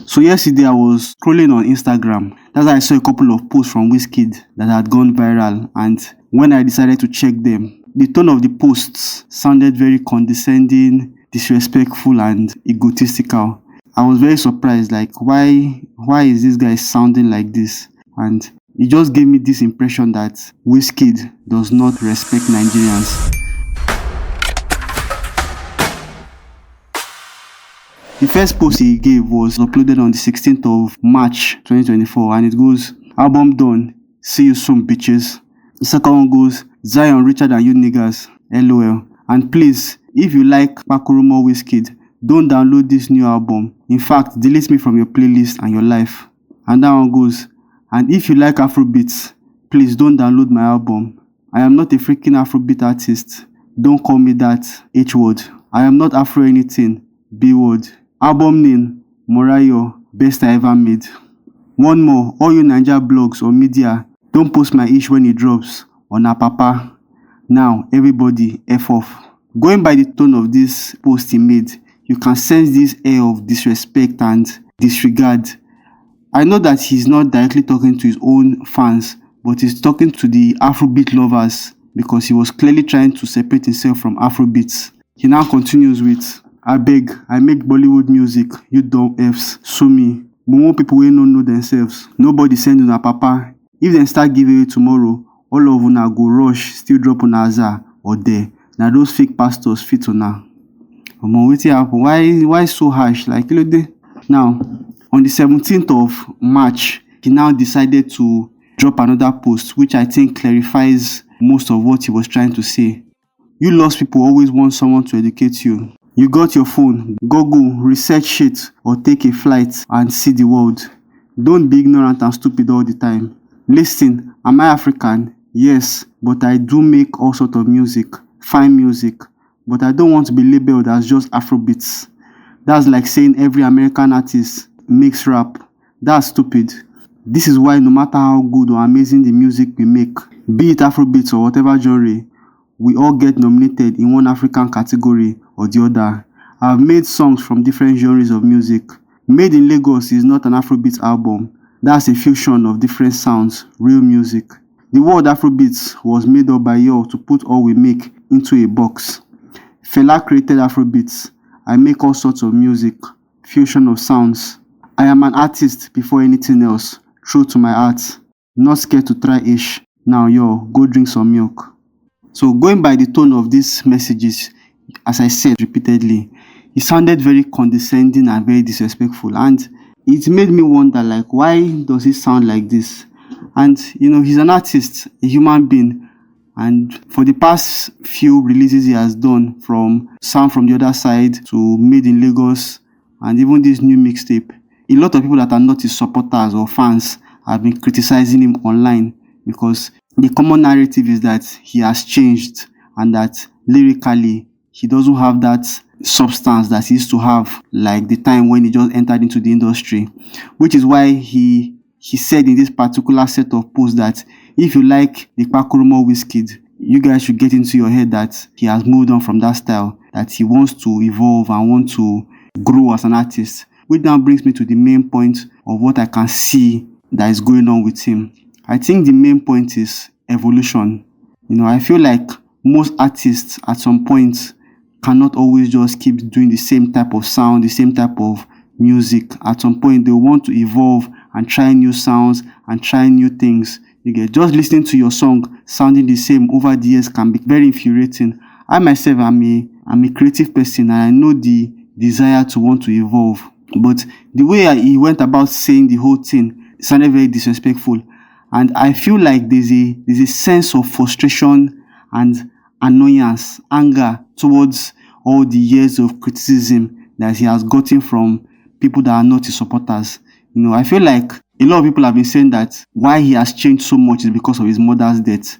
So yesterday I was scrolling on Instagram. That's why I saw a couple of posts from Wizkid that had gone viral, and when I decided to check them, the tone of the posts sounded very condescending, disrespectful, and egotistical. I was very surprised, like why is this guy sounding like this? And it just gave me this impression that Wizkid does not respect Nigerians. The first post he gave was uploaded on the 16th of March 2024, and it goes, "Album done, see you soon, bitches." The second one goes, "Zion richer than you niggas, LOL. And please, if you like Pakurumo Wizkid, don't download this new album. In fact, delete me from your playlist and your life." And that one goes, "And if you like Afrobeats, please don't download my album. I am not a freaking Afrobeat artist. Don't call me that H word. I am not Afro anything, B word. Album name, Morayo, best I ever made." One more, all you Niger blogs or media, don't post my ish when it drops on our papa. Now, everybody, F off. Going by the tone of this post he made, you can sense this air of disrespect and disregard. I know that he's not directly talking to his own fans, but he's talking to the Afrobeat lovers because he was clearly trying to separate himself from Afrobeats. He now continues with, "Abeg, I make Bollywood music, you dumb Fs, sue me. But more people wey no know themselves. Nobody send una papa. If dem start giveaway tomorrow, all of una go rush, still drop una azar or there. Na those fake pastors fit una." Omo, wetin happen? Why so harsh? Like, now, on the 17th of March, he now decided to drop another post, which I think clarifies most of what he was trying to say. "You lost people always want someone to educate you. You got your phone, Google, research shit, or take a flight and see the world. Don't be ignorant and stupid all the time. Listen, am I African? Yes, but I do make all sorts of music, fine music, but I don't want to be labeled as just Afrobeats. That's like saying every American artist makes rap. That's stupid. This is why no matter how good or amazing the music we make, be it Afrobeats or whatever genre, we all get nominated in one African category or the other. I've made songs from different genres of music. Made in Lagos is not an Afrobeat album. That's a fusion of different sounds, real music. The word Afrobeats was made up by y'all to put all we make into a box. Fela created Afrobeats. I make all sorts of music, fusion of sounds. I am an artist before anything else, true to my art. Not scared to try ish. Now y'all, go drink some milk." So going by the tone of these messages, as I said repeatedly, it sounded very condescending and very disrespectful. And it made me wonder, like, why does he sound like this? And, he's an artist, a human being. And for the past few releases he has done, from Sound from the Other Side to Made in Lagos, and even this new mixtape, a lot of people that are not his supporters or fans have been criticizing him online because the common narrative is that he has changed and that lyrically he doesn't have that substance that he used to have like the time when he just entered into the industry, which is why he said in this particular set of posts that if you like the Pakurumo Wizkid, you guys should get into your head that he has moved on from that style, that he wants to evolve and want to grow as an artist, which now brings me to the main point of what I can see that is going on with him. I think the main point is evolution. I feel like most artists at some point cannot always just keep doing the same type of sound, the same type of music. At some point, they want to evolve and try new sounds and try new things. Just listening to your song sounding the same over the years can be very infuriating. I myself am a creative person, and I know the desire to want to evolve. But the way he went about saying the whole thing sounded very disrespectful. And I feel like there's a sense of frustration and annoyance, anger towards all the years of criticism that he has gotten from people that are not his supporters. I feel like a lot of people have been saying that why he has changed so much is because of his mother's death.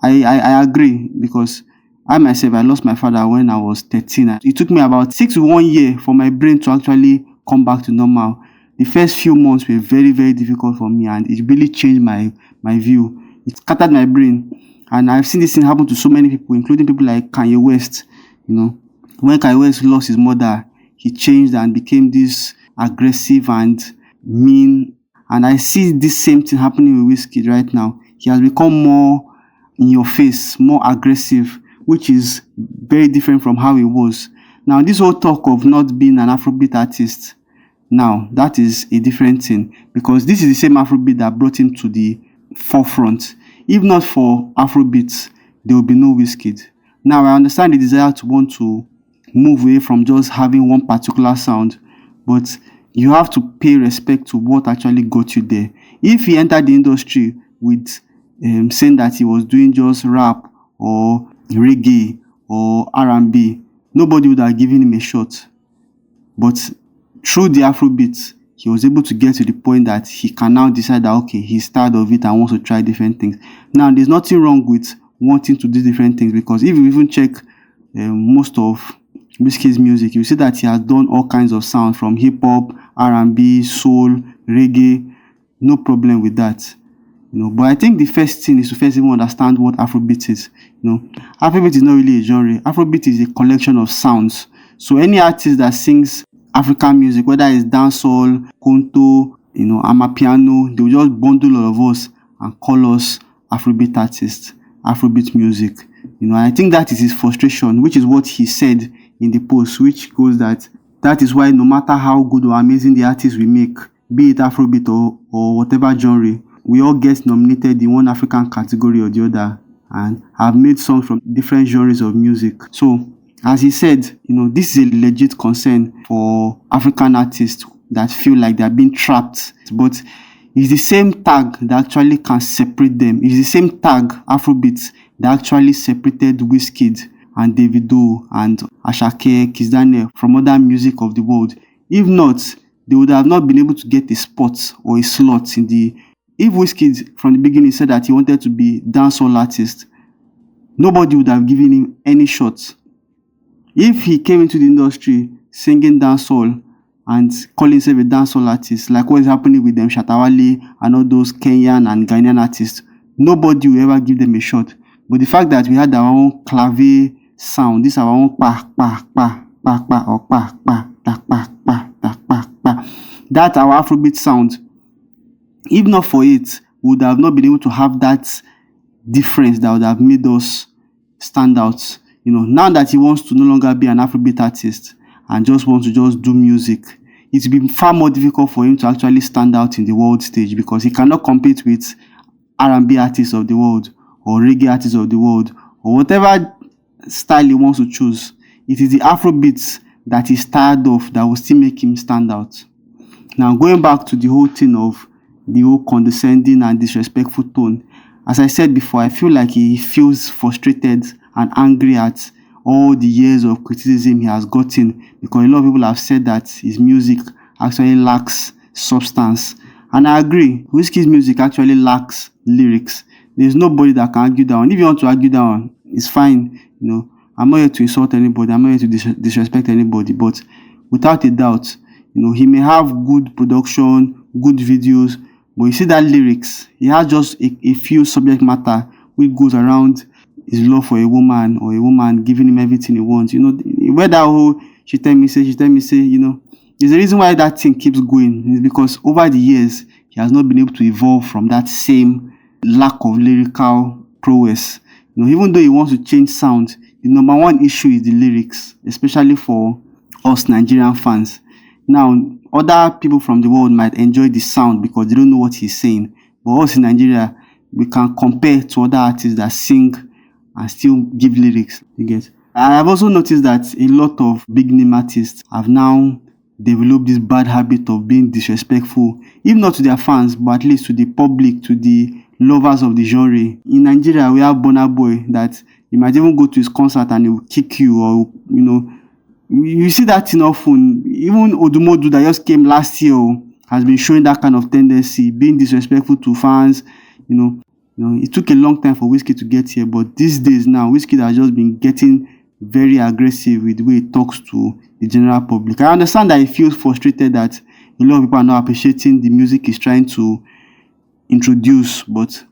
I agree, because I myself, I lost my father when I was 13. It took me about 6 to 1 year for my brain to actually come back to normal. The first few months were very, very difficult for me, and it really changed my view. It scattered my brain. And I've seen this thing happen to so many people, including people like Kanye West. When Kanye West lost his mother, he changed and became this aggressive and mean. And I see this same thing happening with Wizkid right now. He has become more in your face, more aggressive, which is very different from how he was. Now, this whole talk of not being an Afrobeat artist, now that is a different thing, because this is the same Afrobeat that brought him to the forefront. If not for Afrobeats, there will be no Wizkid. Now, I understand the desire to want to move away from just having one particular sound, but you have to pay respect to what actually got you there. If he entered the industry with saying that he was doing just rap or reggae or R&B, nobody would have given him a shot. But through the Afrobeats, he was able to get to the point that he can now decide that, okay, he's tired of it and wants to try different things. Now, there's nothing wrong with wanting to do different things, because if you even check most of Wizkid's music, you see that he has done all kinds of sounds, from hip-hop, R&B, soul, reggae. No problem with that. But I think the first thing is to first even understand what Afrobeat is. Afrobeat is not really a genre. Afrobeat is a collection of sounds. So any artist that sings African music, whether it's dancehall, konto, amapiano, they will just bundle all of us and call us Afrobeat artists, Afrobeat music. I think that is his frustration, which is what he said in the post, which goes that is why no matter how good or amazing the artists we make, be it Afrobeat or whatever genre, we all get nominated in one African category or the other and have made songs from different genres of music. So, as he said, this is a legit concern for African artists that feel like they're being trapped. But it's the same tag that actually can separate them. It's the same tag, Afrobeats, that actually separated Wizkid and Davido and Asake, Kiss Daniel from other music of the world. If not, they would have not been able to get a spot or a slot in the... If Wizkid from the beginning said that he wanted to be dancehall artist, nobody would have given him any shot. If he came into the industry singing dancehall and calling himself a dancehall artist, like what is happening with them Shatawale and all those Kenyan and Ghanaian artists, nobody will ever give them a shot. But the fact that we had our own clave sound, this our own pa pa pa pa pa or pa pa ta pa pa ta pa pa, that our Afrobeat sound, if not for it, we would have not been able to have that difference that would have made us stand out. Now that he wants to no longer be an Afrobeat artist and just wants to just do music, it's been far more difficult for him to actually stand out in the world stage, because he cannot compete with R&B artists of the world or reggae artists of the world or whatever style he wants to choose. It is the Afrobeats that he's tired of that will still make him stand out. Now, going back to the whole thing of the whole condescending and disrespectful tone, as I said before, I feel like he feels frustrated and angry at all the years of criticism he has gotten, because a lot of people have said that his music actually lacks substance. And I agree, Wizkid's music actually lacks lyrics. There's nobody that can argue that one. If you want to argue that one, it's fine. I'm not here to insult anybody. I'm not here to disrespect anybody. But without a doubt, he may have good production, good videos, but you see that lyrics, he has just a few subject matter which goes around his love for a woman, or a woman giving him everything he wants. Where that whole she tell me say, there's a reason why that thing keeps going. It's because over the years, he has not been able to evolve from that same lack of lyrical prowess. Even though he wants to change sound, the number one issue is the lyrics, especially for us Nigerian fans. Now, other people from the world might enjoy the sound because they don't know what he's saying. But us in Nigeria, we can compare to other artists that sing and still give lyrics. You get? I have also noticed that a lot of big name artists have now developed this bad habit of being disrespectful, if not to their fans, but at least to the public, to the lovers of the genre. In Nigeria, we have Burna Boy that you might even go to his concert and he will kick you, or you see that thing often. Even Odumodu that just came last year has been showing that kind of tendency, being disrespectful to fans. It took a long time for Wizkid to get here, but these days now, Wizkid has just been getting very aggressive with the way he talks to the general public. I understand that he feels frustrated that a lot of people are not appreciating the music he's trying to introduce, but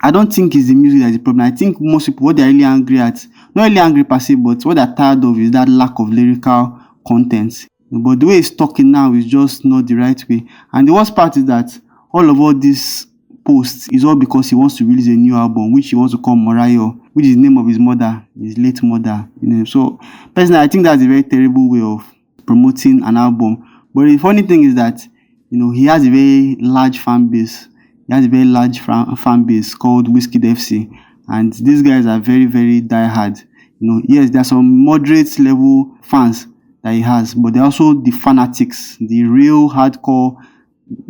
I don't think it's the music that's the problem. I think most people, what they're really angry at, not really angry per se, but what they're tired of is that lack of lyrical content. But the way he's talking now is just not the right way. And the worst part is that all these posts is all because he wants to release a new album, which he wants to call Morayo, which is the name of his mother, his late mother. So personally, I think that's a very terrible way of promoting an album. But the funny thing is that he has a very large fan base. He has a very large fan base called Wizkid FC, and these guys are very, very diehard. Yes, there are some moderate level fans that he has, but there are also the fanatics, the real hardcore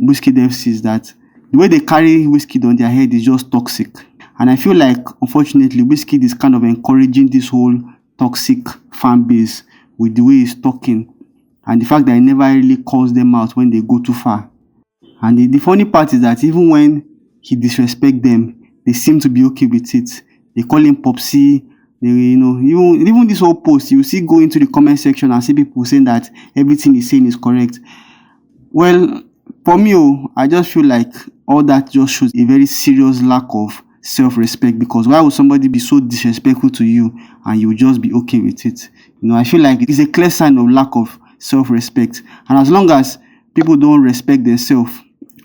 Wizkid FCs that the way they carry Wizkid on their head is just toxic. And I feel like, unfortunately, Wizkid is kind of encouraging this whole toxic fan base with the way he's talking and the fact that he never really calls them out when they go too far. And the funny part is that even when he disrespects them, they seem to be okay with it. They call him Popsy. Even this whole post, you see, go into the comment section and see people saying that everything he's saying is correct. Well, for me, I just feel like all that just shows a very serious lack of self-respect, because why would somebody be so disrespectful to you and you just be okay with it? I feel like it's a clear sign of lack of self-respect. And as long as people don't respect themselves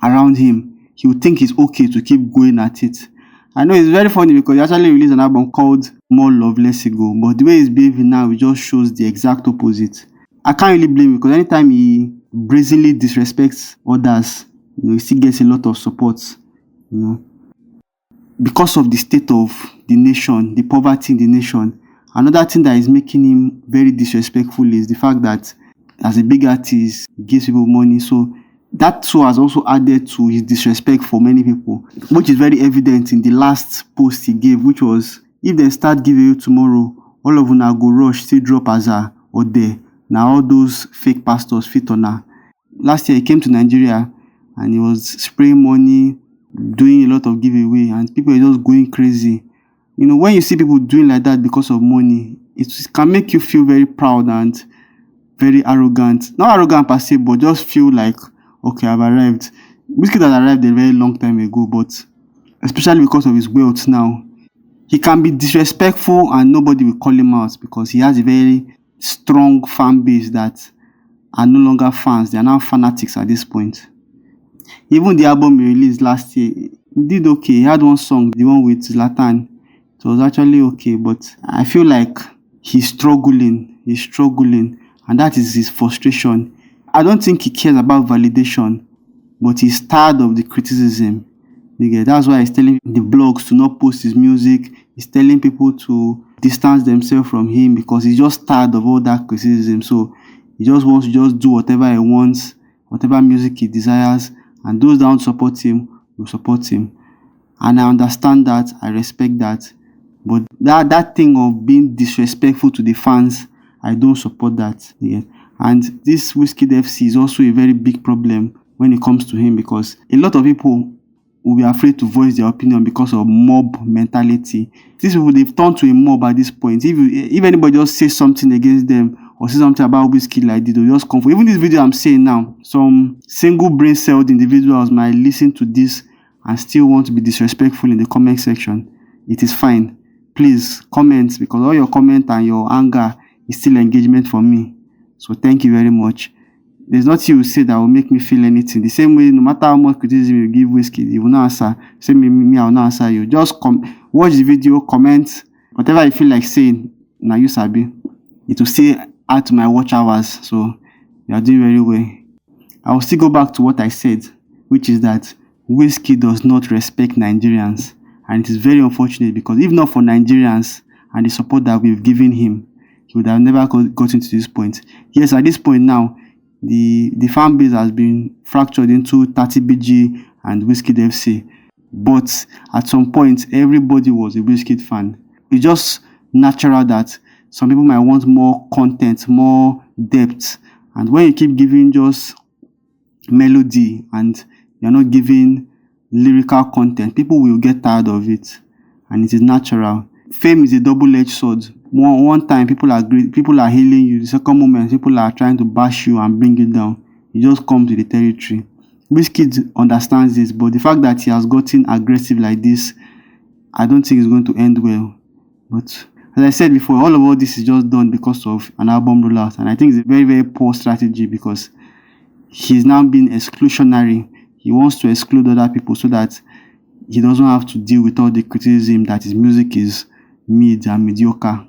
around him, he would think it's okay to keep going at it. I know it's very funny because he actually released an album called More Love, Less Ego, but the way he's behaving now, it just shows the exact opposite. I can't really blame him, because anytime he brazenly disrespects others, he still gets a lot of support. Because of the state of the nation, the poverty in the nation. Another thing that is making him very disrespectful is the fact that as a big artist, he gives people money. So that too has also added to his disrespect for many people, which is very evident in the last post he gave, which was, if they start giving you tomorrow, all of una go rush, still drop Aza or there. Now all those fake pastors fit on her. Last year he came to Nigeria and he was spraying money, doing a lot of giveaway, and people are just going crazy. When you see people doing like that because of money, it can make you feel very proud and very arrogant. Not arrogant per se, but just feel like, okay, I've arrived. Wizkid has arrived a very long time ago, but especially because of his wealth now, he can be disrespectful and nobody will call him out because he has a very strong fan base that are no longer fans. They are now fanatics at this point. Even the album he released last year, he did okay. He had one song, the one with Zlatan. It was actually okay, but I feel like he's struggling, and that is his frustration. I don't think he cares about validation, but he's tired of the criticism. That's why he's telling the blogs to not post his music. He's telling people to distance themselves from him because he's just tired of all that criticism. So he just wants to just do whatever he wants, whatever music he desires, and those that don't support him will support him. And I understand that, I respect that. But that thing of being disrespectful to the fans, I don't support that. And this Wizkid FC is also a very big problem when it comes to him, because a lot of people will be afraid to voice their opinion because of mob mentality. These people, they've turned to a mob at this point. If anybody just says something against them or says something about Wizkid like this, they'll just come for. Even this video I'm saying now, some single brain celled individuals might listen to this and still want to be disrespectful in the comment section. It is fine. Please comment, because all your comment and your anger is still engagement for me. So thank you very much. There's nothing you say that will make me feel anything. The same way, no matter how much criticism you give Wizkid, he will not answer. Same me, I will not answer you. Just watch the video, comment, whatever you feel like saying. Now you sabi. It will still add to my watch hours. So you are doing very well. I will still go back to what I said, which is that Wizkid does not respect Nigerians. And it is very unfortunate, because if not for Nigerians and the support that we've given him, he would have never gotten to this point. Yes, at this point now, the fan base has been fractured into 30BG and Wizkid FC. But at some point, everybody was a Wizkid fan. It's just natural that some people might want more content, more depth. And when you keep giving just melody and you're not giving lyrical content, people will get tired of it, and it is natural. Fame is a double-edged sword. One time people are hailing you, the second moment people are trying to bash you and bring you down. You just come to the territory. Wizkid understands this, but the fact that he has gotten aggressive like this, I don't think it's going to end well. But As I said before, all this is just done because of an album rollout, and I think it's a very, very poor strategy because he's now being exclusionary. He wants to exclude other people so that he doesn't have to deal with all the criticism that his music is mid and mediocre.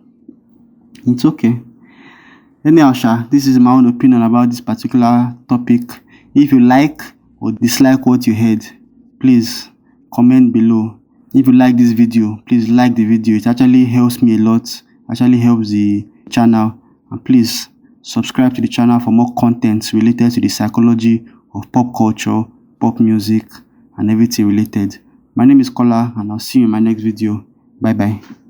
It's okay. Anyhow, this is my own opinion about this particular topic. If you like or dislike what you heard, please comment below. If you like this video, please like the video. It actually helps me a lot. Actually helps the channel. And please subscribe to the channel for more content related to the psychology of pop culture, pop music, and everything related. My name is Kola, and I'll see you in my next video. Bye bye.